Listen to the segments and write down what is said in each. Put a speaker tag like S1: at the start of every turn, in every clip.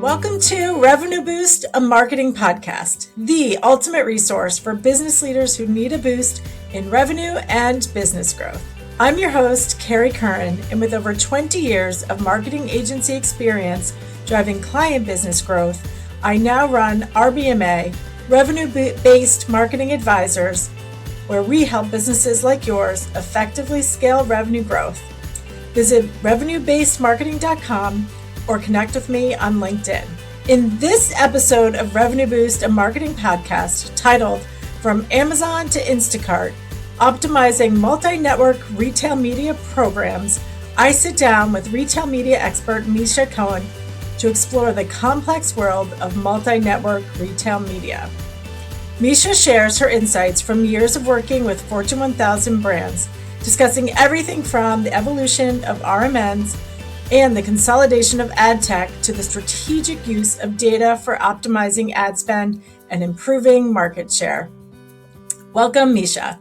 S1: Welcome to Revenue Boost, a marketing podcast, the ultimate resource for business leaders who need a boost in revenue and business growth. I'm your host, Carrie Curran, and with over 20 years of marketing agency experience driving client business growth, I now run RBMA, Revenue-Based Marketing Advisors, where we help businesses like yours effectively scale revenue growth. Visit revenuebasedmarketing.com or connect with me on LinkedIn. In this episode of Revenue Boost, a marketing podcast titled From Amazon to Instacart, Optimizing Multi-Network Retail Media Programs, I sit down with retail media expert Misha Cohen to explore the complex world of multi-network retail media. Misha shares her insights from years of working with Fortune 1000 brands, discussing everything from the evolution of RMNs and the consolidation of ad tech to the strategic use of data for optimizing ad spend and improving market share. Welcome, Misha.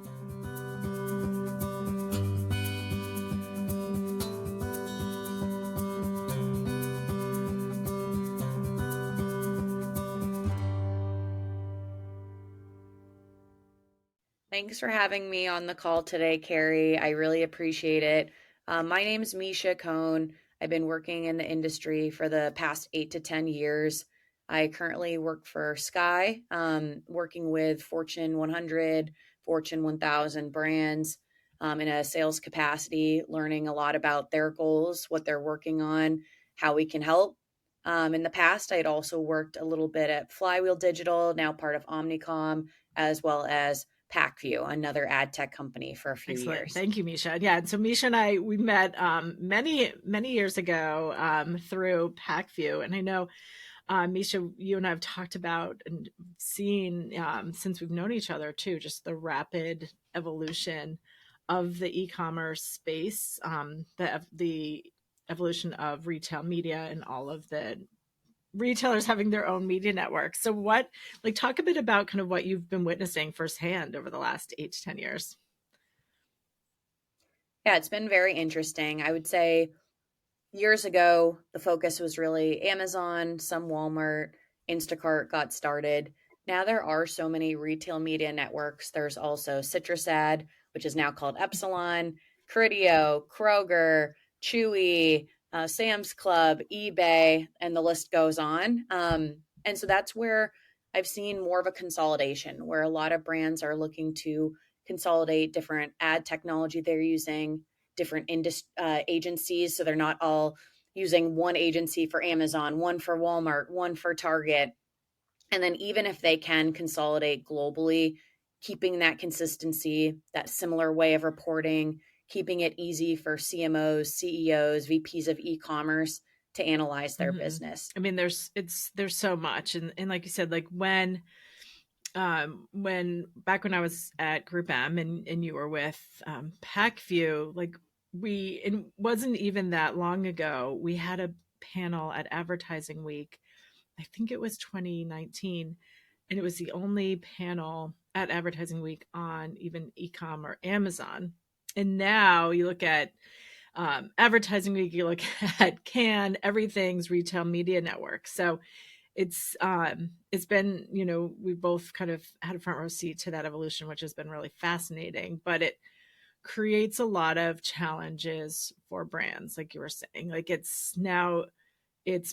S2: Thanks for having me on the call today, Carrie. I really appreciate it. My name is Misha Cohen. I've been working in the industry for the past 8 to 10 years. I currently work for Sky, working with Fortune 100, Fortune 1000 brands in a sales capacity, learning a lot about their goals, what they're working on, how we can help. In the past, I had also worked a little bit at Flywheel Digital, now part of Omnicom, as well as PackView, another ad tech company, for a few years.
S1: Thank you, Misha. Yeah, and so Misha and I, we met many years ago through PackView, and I know Misha, you and I have talked about and seen since we've known each other too, just the rapid evolution of the e-commerce space, the evolution of retail media and all of the retailers having their own media network. So talk a bit about kind of what you've been witnessing firsthand over the last 8 to 10 years.
S2: Yeah, it's been very interesting. I would say years ago, the focus was really Amazon, some Walmart, Instacart got started. Now there are so many retail media networks. There's also CitrusAd, which is now called Epsilon, Criteo, Kroger, Chewy, Sam's Club, eBay, and the list goes on. And so that's where I've seen more of a consolidation, where a lot of brands are looking to consolidate different ad technology they're using, different agencies. So they're not all using one agency for Amazon, one for Walmart, one for Target. And then even if they can consolidate globally, keeping that consistency, that similar way of reporting, keeping it easy for CMOs, CEOs, VPs of e-commerce to analyze their business.
S1: I mean, there's so much. And like you said, like when back when I was at Group M and you were with PackView, like it wasn't even that long ago, we had a panel at Advertising Week. I think it was 2019. And it was the only panel at Advertising Week on even e-com or Amazon. And now you look at Advertising Week, you look at Cannes, everything's retail media network. So it's been, we both kind of had a front row seat to that evolution, which has been really fascinating, but it creates a lot of challenges for brands. Like you were saying, like it's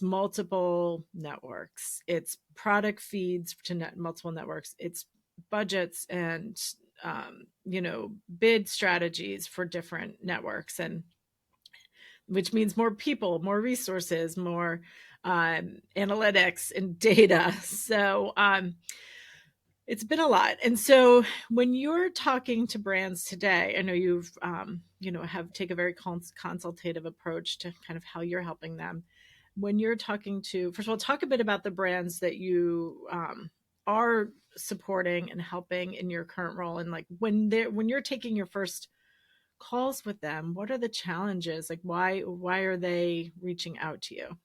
S1: multiple networks, it's product feeds to multiple networks, it's budgets and, bid strategies for different networks, and which means more people, more resources, more analytics and data. So it's been a lot. And so when you're talking to brands today, I know you've, have take a very consultative approach to kind of how you're helping them. When you're talking to, first of all, talk a bit about the brands that you are supporting and helping in your current role. And like when you're taking your first calls with them, what are the challenges? Like why are they reaching out to you?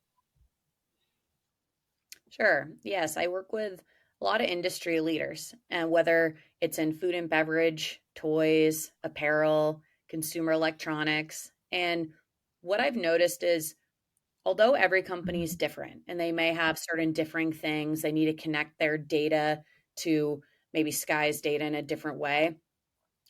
S2: Sure. Yes, I work with a lot of industry leaders, and whether it's in food and beverage, toys, apparel, consumer electronics. And what I've noticed is although every company is different and they may have certain differing things, they need to connect their data to maybe Sky's data in a different way.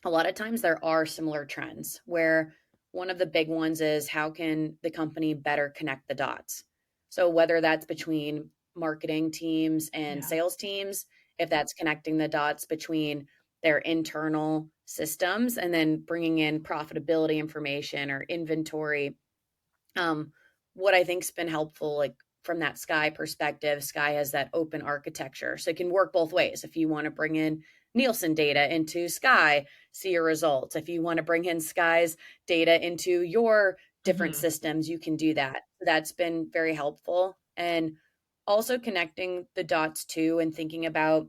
S2: A lot of times there are similar trends where one of the big ones is how can the company better connect the dots? So whether that's between marketing teams and
S1: Yeah.
S2: sales teams, if that's connecting the dots between their internal systems and then bringing in profitability information or inventory. um, what I think's been helpful, like from that Sky perspective, Sky has that open architecture. So it can work both ways. If you want to bring in Nielsen data into Sky, see your results. If you want to bring in Sky's data into your different
S1: Hmm.
S2: systems, you can do that. That's been very helpful. And also connecting the dots too and thinking about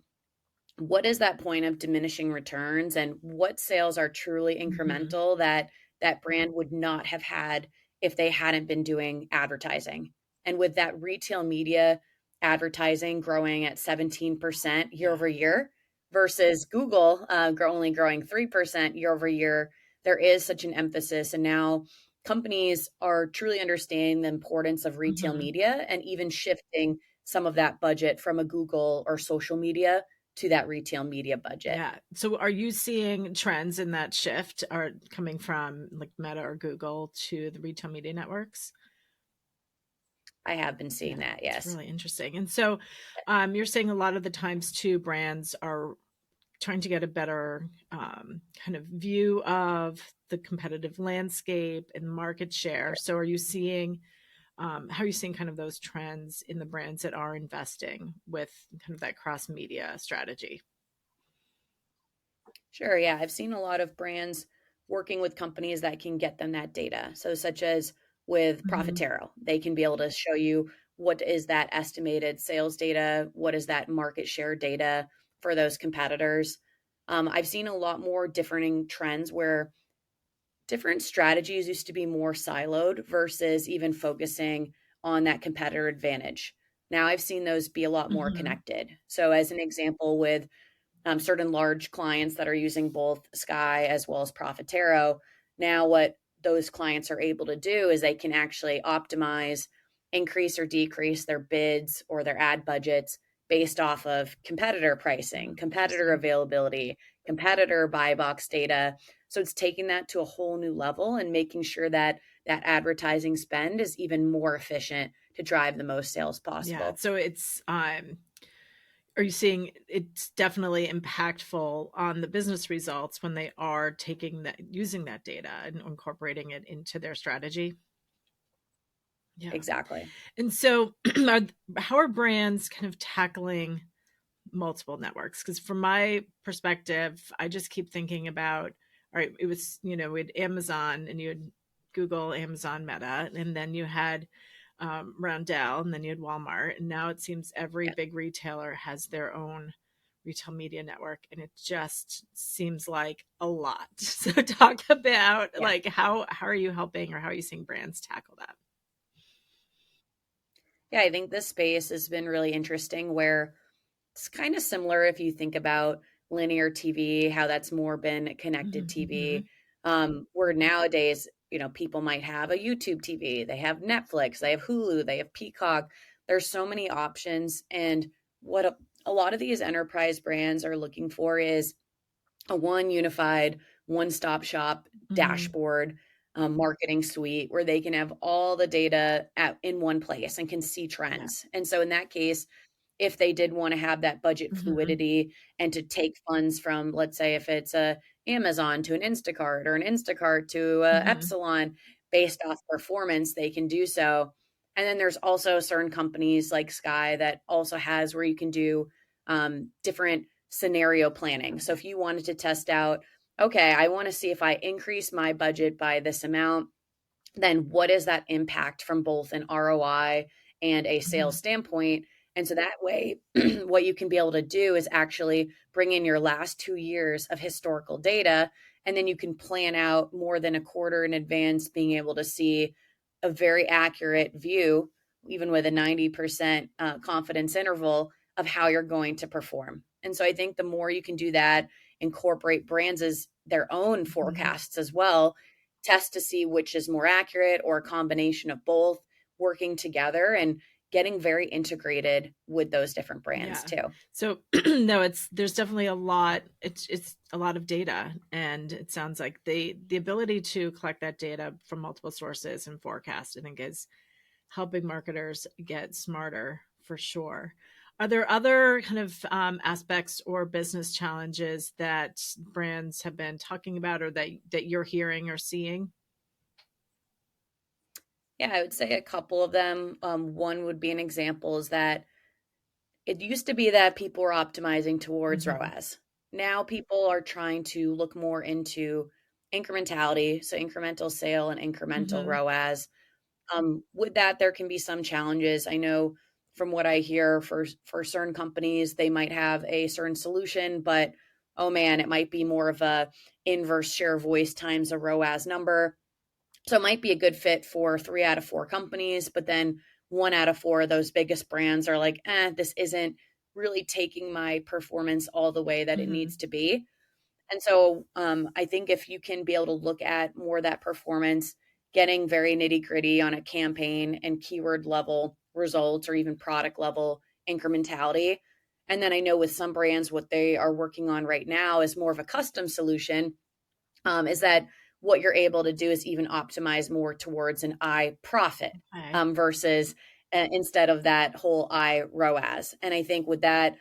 S2: what is that point of diminishing returns and what sales are truly
S1: Hmm.
S2: incremental that that brand would not have had if they hadn't been doing advertising. And with that retail media advertising growing at 17% year
S1: Yeah.
S2: over year versus Google only growing 3% year over year, there is such an emphasis. And now companies are truly understanding the importance of retail
S1: Hmm.
S2: media and even shifting some of that budget from a Google or social media to that retail media budget.
S1: Yeah. So are you seeing trends in that shift are coming from like Meta or Google to the retail media networks?
S2: I have been
S1: Yeah,
S2: seeing that,
S1: it's
S2: yes.
S1: really interesting. And so you're saying a lot of the times too, brands are trying to get a better kind of view of the competitive landscape and market share. So are you seeing how are you seeing kind of those trends in the brands that are investing with kind of that cross media strategy?
S2: Sure, yeah. I've seen a lot of brands working with companies that can get them that data. So, such as with
S1: Hmm.
S2: Profitero, they can be able to show you what is that estimated sales data, what is that market share data for those competitors. I've seen a lot more differing trends where different strategies used to be more siloed versus even focusing on that competitor advantage. Now I've seen those be a lot more
S1: Hmm.
S2: connected. So, as an example, with certain large clients that are using both Sky as well as Profitero. Now, what those clients are able to do is they can actually optimize, increase or decrease their bids or their ad budgets based off of competitor
S1: Oh,
S2: pricing, competitor
S1: interesting.
S2: availability, competitor buy box data. So it's taking that to a whole new level and making sure that that advertising spend is even more efficient to drive the most sales
S1: Yeah.
S2: possible.
S1: So it's are you seeing it's definitely impactful on the business results when they are taking that using that data and incorporating it into their strategy? Yeah.
S2: Exactly.
S1: And so are, how are brands kind of tackling multiple networks? Because from my perspective, I just keep thinking about, all right, it was, we had Amazon and you had Google, Amazon, Meta, and then you had Roundel, and then you had Walmart. And now it seems every
S2: Yeah.
S1: big retailer has their own retail media network. And it just seems like a lot. So talk about
S2: Yeah.
S1: like how are you helping or how are you seeing brands tackle that?
S2: Yeah, I think this space has been really interesting where it's kind of similar if you think about linear TV, how that's more been connected
S1: Mm-hmm.
S2: TV. Where nowadays, people might have a YouTube TV, they have Netflix, they have Hulu, they have Peacock. There's so many options. And what a lot of these enterprise brands are looking for is a one unified, one stop shop
S1: Mm-hmm.
S2: dashboard, marketing suite where they can have all the data in one place and can see
S1: Yeah.
S2: trends. And so, in that case, if they did want to have that budget
S1: Mm-hmm.
S2: fluidity and to take funds from, let's say, if it's a Amazon to an Instacart or an Instacart to
S1: Mm-hmm.
S2: Epsilon based off performance, they can do so. And then there's also certain companies like Sky that also has where you can do different scenario planning. So
S1: Okay.
S2: if you wanted to test out, okay, I want to see if I increase my budget by this amount, then what is that impact from both an ROI and a
S1: Mm-hmm.
S2: sales standpoint? And so that way, what you can be able to do is actually bring in your last 2 years of historical data, and then you can plan out more than a quarter in advance, being able to see a very accurate view, even with a 90% confidence interval of how you're going to perform. And so I think the more you can do that, incorporate brands as their own
S1: Mm-hmm.
S2: forecasts as well, test to see which is more accurate or a combination of both, working together and getting very integrated with those different brands too.
S1: So no, there's definitely a lot. It's a lot of data, and it sounds like the ability to collect that data from multiple sources and forecast, I think, is helping marketers get smarter for sure. Are there other kind of aspects or business challenges that brands have been talking about, or that you're hearing or seeing?
S2: Yeah, I would say a couple of them. One would be an example is that it used to be that people were optimizing towards ROAS. Now people are trying to look more into incrementality, so incremental sale and incremental ROAS. With that, there can be some challenges. I know from what I hear for certain companies, they might have a certain solution, but oh man, it might be more of a inverse share of voice times a ROAS number. So it might be a good fit for 3 out of 4 companies, but then 1 out of 4 of those biggest brands are like, this isn't really taking my performance all the way that it needs to be. And so I think if you can be able to look at more of that performance, getting very nitty gritty on a campaign and keyword level results or even product level incrementality. And then I know with some brands, what they are working on right now is more of a custom solution, is that what you're able to do is even optimize more towards an I profit versus instead of that whole I ROAS. And I think with that,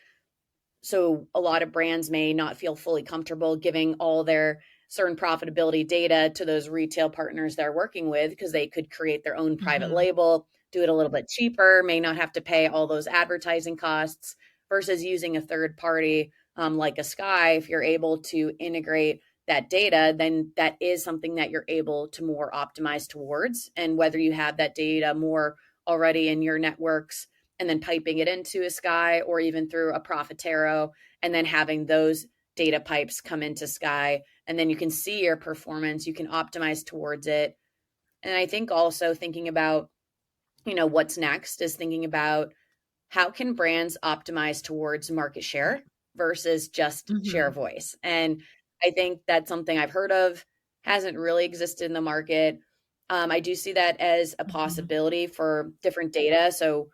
S2: so a lot of brands may not feel fully comfortable giving all their certain profitability data to those retail partners they're working with because they could create their own private label, do it a little bit cheaper, may not have to pay all those advertising costs versus using a third party like a Sky. If you're able to integrate that data, then that is something that you're able to more optimize towards. And whether you have that data more already in your networks and then piping it into a Sky or even through a Profitero and then having those data pipes come into Sky, and then you can see your performance, you can optimize towards it. And I think also thinking about, what's next is thinking about how can brands optimize towards market share versus just share voice. And I think that's something I've heard of, hasn't really existed in the market. I do see that as a possibility for different data. So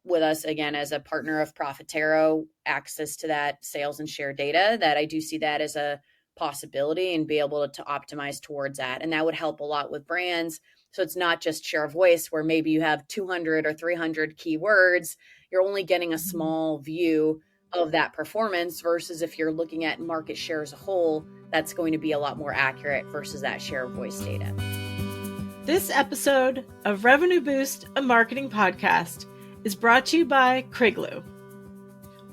S2: with us, again, as a partner of Profitero, access to that sales and share data, that I do see that as a possibility and be able to optimize towards that. And that would help a lot with brands. So it's not just share of voice where maybe you have 200 or 300 keywords. You're only getting a small view of that performance versus if you're looking at market share as a whole, that's going to be a lot more accurate versus that share of voice data.
S1: This episode of Revenue Boost, a marketing podcast, is brought to you by Kriglu.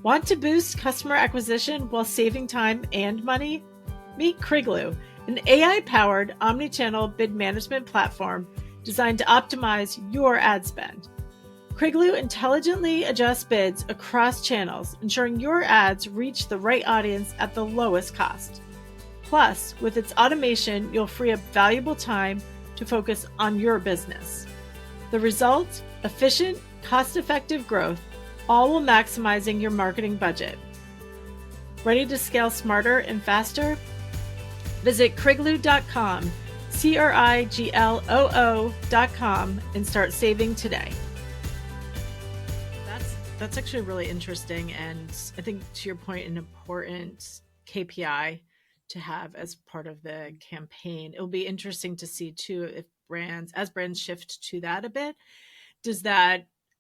S1: Want to boost customer acquisition while saving time and money? Meet Kriglu, an AI-powered omnichannel bid management platform designed to optimize your ad spend. Kriglu intelligently adjusts bids across channels, ensuring your ads reach the right audience at the lowest cost. Plus, with its automation, you'll free up valuable time to focus on your business. The result? Efficient, cost-effective growth, all while maximizing your marketing budget. Ready to scale smarter and faster? Visit Kriglu.com, Kriglo.com, and start saving today. That's actually really interesting, and I think, to your point, an important KPI to have as part of the campaign. It'll be interesting to see too if brands shift to that a bit.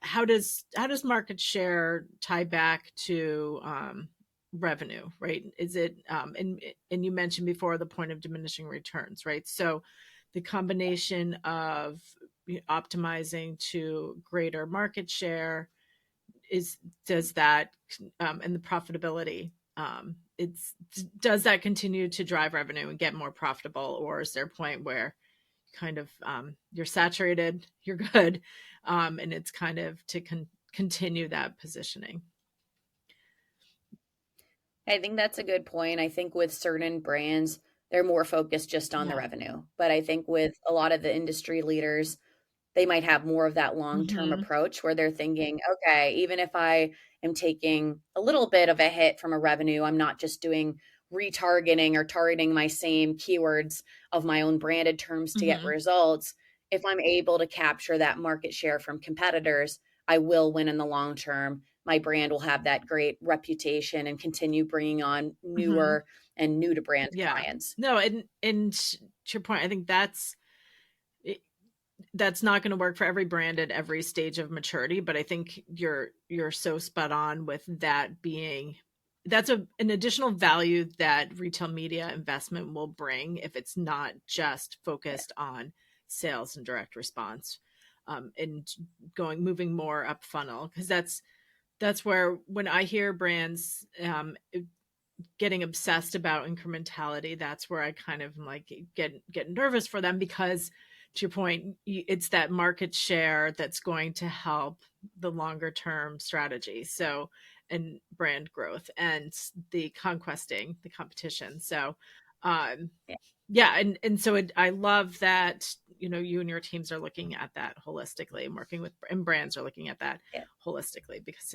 S1: How does market share tie back to revenue, right? Is it and you mentioned before the point of diminishing returns, right? So the combination of optimizing to greater market share does that and the profitability, does that continue to drive revenue and get more profitable, or is there a point where kind of you're saturated, you're good, and it's kind of to continue that positioning?
S2: I think that's a good point. I think with certain brands, they're more focused just on the revenue. But I think with a lot of the industry leaders, they might have more of that long-term approach where they're thinking, okay, even if I am taking a little bit of a hit from a revenue, I'm not just doing retargeting or targeting my same keywords of my own branded terms to get results. if I'm able to capture that market share from competitors, I will win in the long term. My brand will have that great reputation and continue bringing on
S1: Mm-hmm.
S2: newer and new to brand
S1: Yeah.
S2: clients.
S1: No, and to your point, I think that's not going to work for every brand at every stage of maturity, but I think you're so spot on with that being that's an additional value that retail media investment will bring if it's not just
S2: Yeah.
S1: focused on sales and direct response, and moving more up funnel, because that's where when I hear brands getting obsessed about incrementality, that's where I kind of like get nervous for them, because to your point, it's that market share that's going to help the longer term strategy. So, and brand growth and the conquesting the competition. So, um,
S2: Yeah.
S1: yeah, and so I love that, you and your teams are looking at that holistically, and working with, and brands are looking at that
S2: Yeah.
S1: holistically, because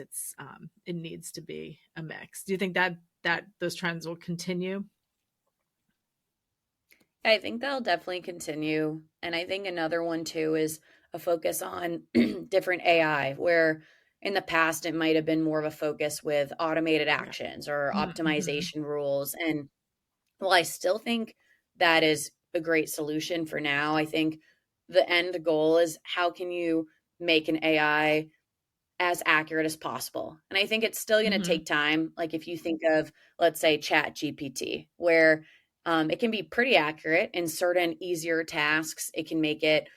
S1: it needs to be a mix. Do you think that those trends will continue?
S2: I think that'll definitely continue. And I think another one too is a focus on different AI, where in the past it might have been more of a focus with automated
S1: Yeah.
S2: actions or
S1: Mm-hmm.
S2: optimization rules. And well, I still think that is a great solution for now. I think the end goal is how can you make an AI as accurate as possible. And I think it's still going to
S1: Mm-hmm.
S2: take time. Like if you think of, let's say, Chat GPT, where it can be pretty accurate in certain easier tasks. It can make it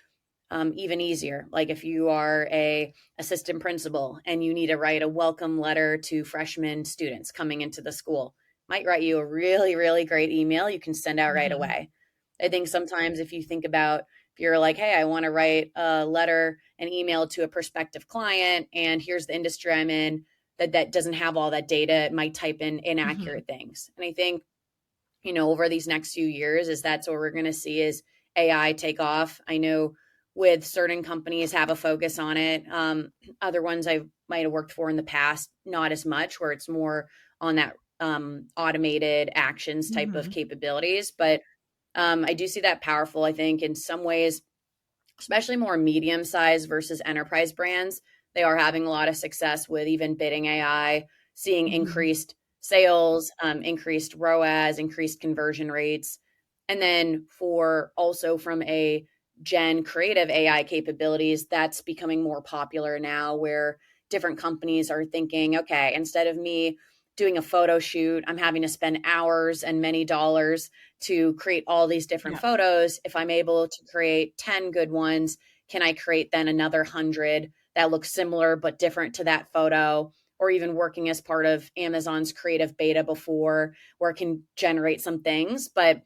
S2: even easier. Like if you are a assistant principal and you need to write a welcome letter to freshman students coming into the school, might write you a really, really great email you can send out right
S1: Mm-hmm.
S2: away. I think sometimes if you think about, if you're like, hey, I want to write a letter, an email to a prospective client, and here's the industry I'm in, that doesn't have all that data, it might type in
S1: Mm-hmm.
S2: inaccurate things. And I think, over these next few years, is that's what we're going to see is AI take off. I know with certain companies have a focus on it. Other ones I might have worked for in the past, not as much, where it's more on that automated actions type of
S1: Mm-hmm.
S2: capabilities. But I do see that powerful. I think in some ways, especially more medium sized versus enterprise brands, they are having a lot of success with even bidding AI, seeing
S1: Mm-hmm.
S2: increased sales, increased ROAS, increased conversion rates. And then for also from a gen creative AI capabilities, that's becoming more popular now, where different companies are thinking, okay, instead of me doing a photo shoot, I'm having to spend hours and many dollars to create all these different
S1: Yeah.
S2: photos. If I'm able to create 10 good ones, can I create then another 100 that look similar but different to that photo? Or even working as part of Amazon's creative beta before, where it can generate some things. But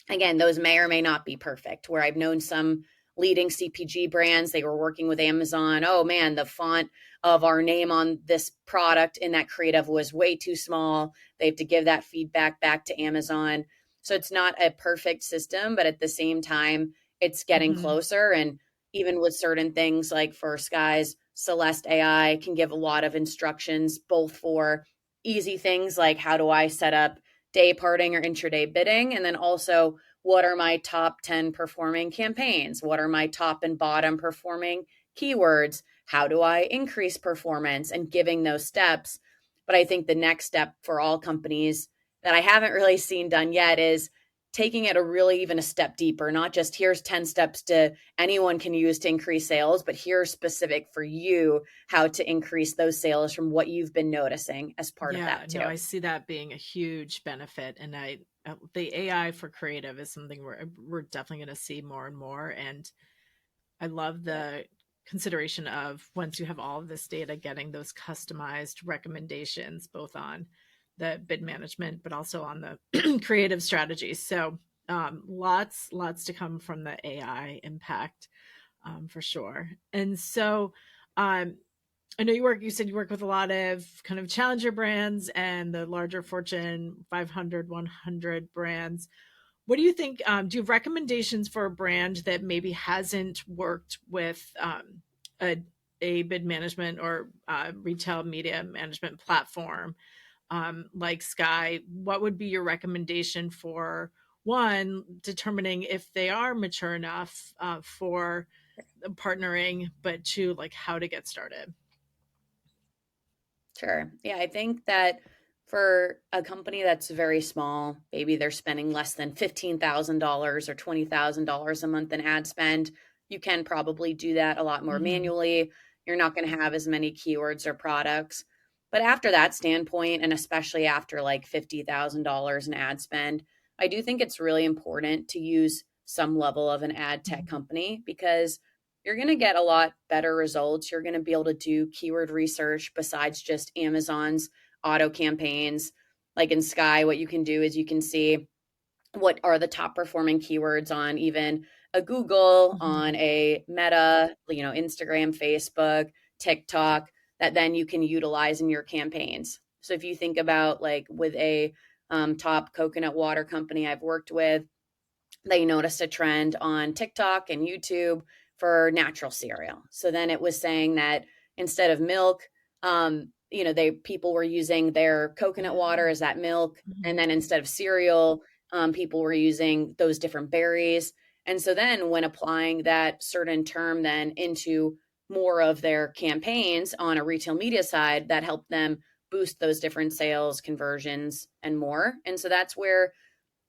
S2: again, those may or may not be perfect. Where I've known some leading CPG brands, they were working with Amazon. Oh man, the font of our name on this product in that creative was way too small. They have to give that feedback back to Amazon. So it's not a perfect system, but at the same time, it's getting
S1: Mm-hmm.
S2: closer. And even with certain things like for Sky's Celeste AI can give a lot of instructions, both for easy things like how do I set up day parting or intraday bidding, and then also what are my top 10 performing campaigns? What are my top and bottom performing keywords? How do I increase performance, and giving those steps? But I think the next step for all companies that I haven't really seen done yet is taking it a really even a step deeper, not just here's 10 steps to anyone can use to increase sales, but here's specific for you how to increase those sales from what you've been noticing as part of
S1: Yeah,
S2: that
S1: no,
S2: too.
S1: I see that being a huge benefit, and the AI for creative is something we're definitely going to see more and more. And I love
S2: Yeah.
S1: the consideration of, once you have all of this data, getting those customized recommendations, both on the bid management, but also on the creative strategies. So, lots to come from the AI impact, for sure. And so, um, I know you said you work with a lot of kind of challenger brands and the larger Fortune 500, 100 brands. What do you think? Do you have recommendations for a brand that maybe hasn't worked with a, a bid management or retail media management platform, like Sky? What would be your recommendation for one, determining if they are mature enough for partnering, but two, like how to get started.
S2: Sure. Yeah, I think that for a company that's very small, maybe they're spending less than $15,000 or $20,000 a month in ad spend, you can probably do that a lot more
S1: Mm-hmm.
S2: manually. You're not going to have as many keywords or products. But after that standpoint, and especially after like $50,000 in ad spend, I do think it's really important to use some level of an ad tech company because you're going to get a lot better results. You're going to be able to do keyword research besides just Amazon's auto campaigns. Like in Sky, what you can do is you can see what are the top performing keywords on even a Google,
S1: Mm-hmm.
S2: on a Meta, Instagram, Facebook, TikTok, that then you can utilize in your campaigns. So if you think about like with a top coconut water company I've worked with, they noticed a trend on TikTok and YouTube for natural cereal. So then it was saying that instead of milk, they people were using their coconut water as that milk, and then instead of cereal, people were using those different berries. And so then when applying that certain term then into more of their campaigns on a retail media side, that helped them boost those different sales, conversions, and more. And so that's where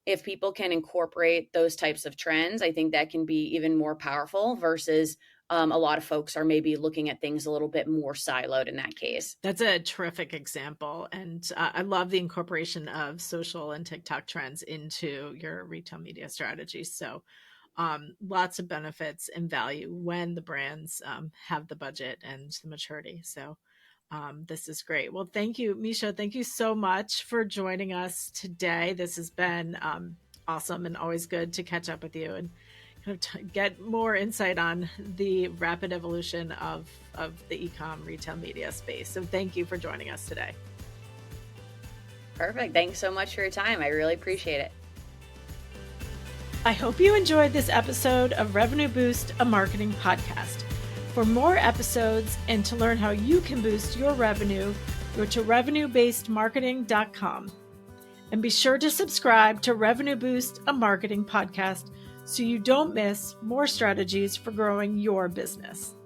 S2: if people can incorporate those types of trends, I think that can be even more powerful versus a lot of folks are maybe looking at things a little bit more siloed in that case.
S1: That's a terrific example. And I love the incorporation of social and TikTok trends into your retail media strategy. So lots of benefits and value when the brands have the budget and the maturity. So this is great. Well, thank you, Misha. Thank you so much for joining us today. This has been awesome and always good to catch up with you and kind of get more insight on the rapid evolution of the e-com retail media space. So thank you for joining us today.
S2: Perfect. Thanks so much for your time. I really appreciate it.
S1: I hope you enjoyed this episode of Revenue Boost, a marketing podcast. For more episodes and to learn how you can boost your revenue, go to revenuebasedmarketing.com. And be sure to subscribe to Revenue Boost, a marketing podcast, so you don't miss more strategies for growing your business.